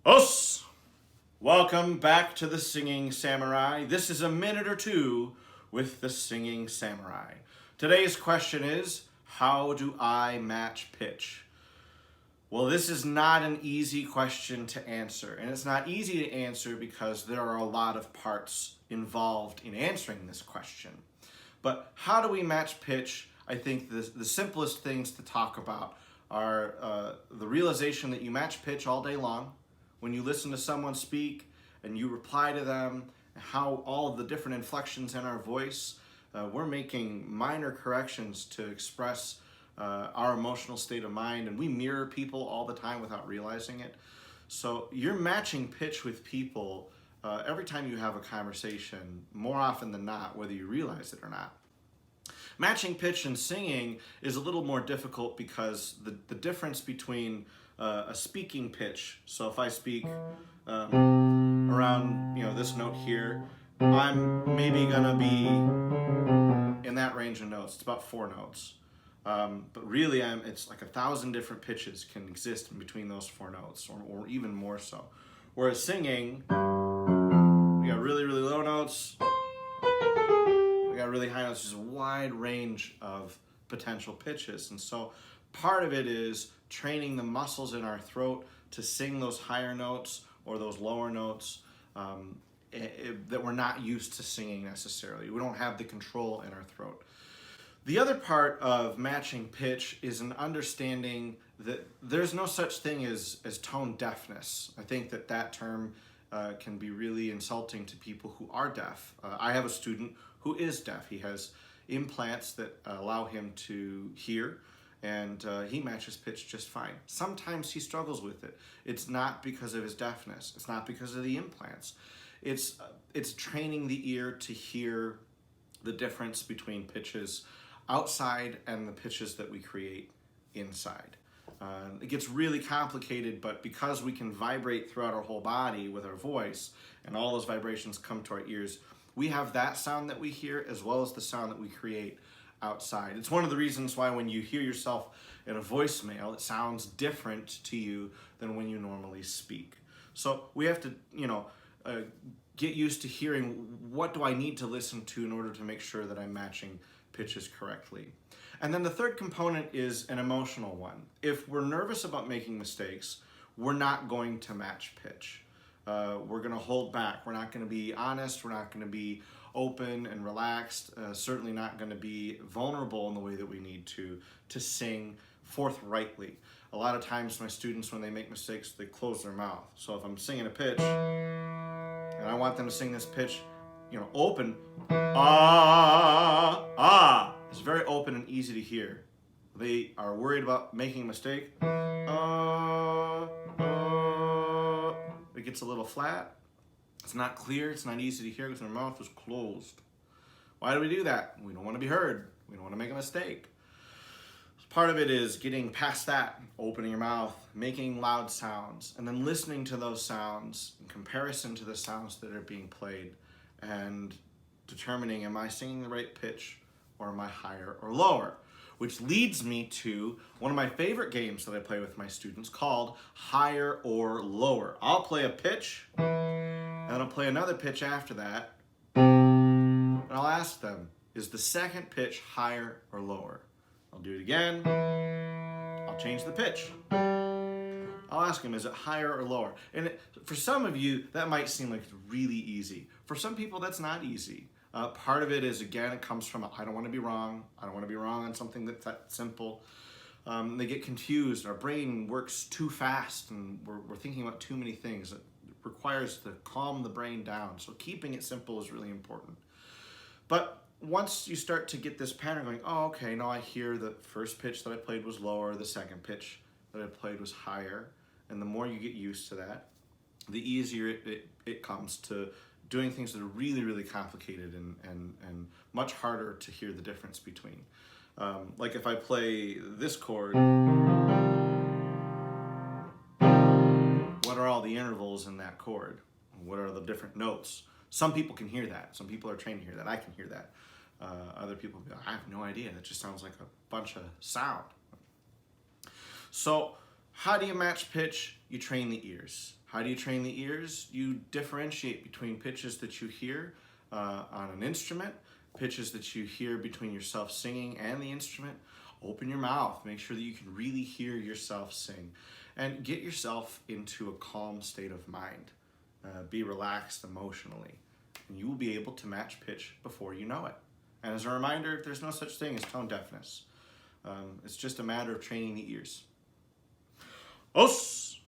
Os! Welcome back to the Singing Samurai. This is a minute or two with the Singing Samurai. Today's question is, how do I match pitch? Well, this is not an easy question to answer, and it's not easy to answer because there are a lot of parts involved in answering this question. But how do we match pitch? I think the simplest things to talk about are the realization that you match pitch all day long. When you listen to someone speak and you reply to them, how all of the different inflections in our voice, we're making minor corrections to express our emotional state of mind, and we mirror people all the time without realizing it. So you're matching pitch with people every time you have a conversation, more often than not, whether you realize it or not. Matching pitch and singing is a little more difficult because the difference between a speaking pitch, so if I speak around this note here, I'm maybe gonna be in that range of notes. It's about 4 notes. But really, it's like 1,000 different pitches can exist in between those 4 notes, or even more so. Whereas singing, we got really, really low notes, we got really high notes, just a wide range of potential pitches. And so part of it is training the muscles in our throat to sing those higher notes or those lower notes that we're not used to singing necessarily. We don't have the control in our throat. The other part of matching pitch is an understanding that there's no such thing as tone deafness. I think that term can be really insulting to people who are deaf. I have a student who is deaf. He has implants that allow him to hear, and he matches pitch just fine. Sometimes he struggles with it. It's not because of his deafness. It's not because of the implants. It's training the ear to hear the difference between pitches outside and the pitches that we create inside. It gets really complicated, but because we can vibrate throughout our whole body with our voice, and all those vibrations come to our ears, we have that sound that we hear as well as the sound that we create outside. It's one of the reasons why when you hear yourself in a voicemail, it sounds different to you than when you normally speak. So we have to, get used to hearing what do I need to listen to in order to make sure that I'm matching pitches correctly. And then the third component is an emotional one. If we're nervous about making mistakes, we're not going to match pitch. We're going to hold back. We're not going to be honest. We're not going to be open and relaxed. Certainly not going to be vulnerable in the way that we need to sing forthrightly. A lot of times my students, when they make mistakes, they close their mouth. So if I'm singing a pitch and I want them to sing this pitch, open, it's very open and easy to hear. They are worried about making a mistake. It gets a little flat. It's not clear. It's not easy to hear because their mouth is closed. Why do we do that? We don't want to be heard. We don't want to make a mistake. Part of it is getting past that, opening your mouth, making loud sounds, and then listening to those sounds in comparison to the sounds that are being played, and determining, am I singing the right pitch or am I higher or lower? Which leads me to one of my favorite games that I play with my students called higher or lower. I'll play a pitch, and I'll play another pitch after that, and I'll ask them, is the second pitch higher or lower? I'll do it again, I'll change the pitch. I'll ask them, is it higher or lower? And for some of you, that might seem like it's really easy. For some people, that's not easy. Part of it is, again, it comes from, I don't want to be wrong. I don't want to be wrong on something that's that simple. They get confused. Our brain works too fast, and we're thinking about too many things. It requires to calm the brain down. So keeping it simple is really important. But once you start to get this pattern going, oh, okay, now I hear the first pitch that I played was lower, the second pitch that I played was higher. And the more you get used to that, the easier it comes to doing things that are really, really complicated and much harder to hear the difference between. Like if I play this chord, what are all the intervals in that chord? What are the different notes? Some people can hear that. Some people are trained to hear that. I can hear that. Other people will be like, I have no idea. That just sounds like a bunch of sound. So how do you match pitch? You train the ears. How do you train the ears? You differentiate between pitches that you hear on an instrument, pitches that you hear between yourself singing and the instrument. Open your mouth, make sure that you can really hear yourself sing, and get yourself into a calm state of mind. Be relaxed emotionally, and you will be able to match pitch before you know it. And as a reminder, there's no such thing as tone deafness. It's just a matter of training the ears. Os!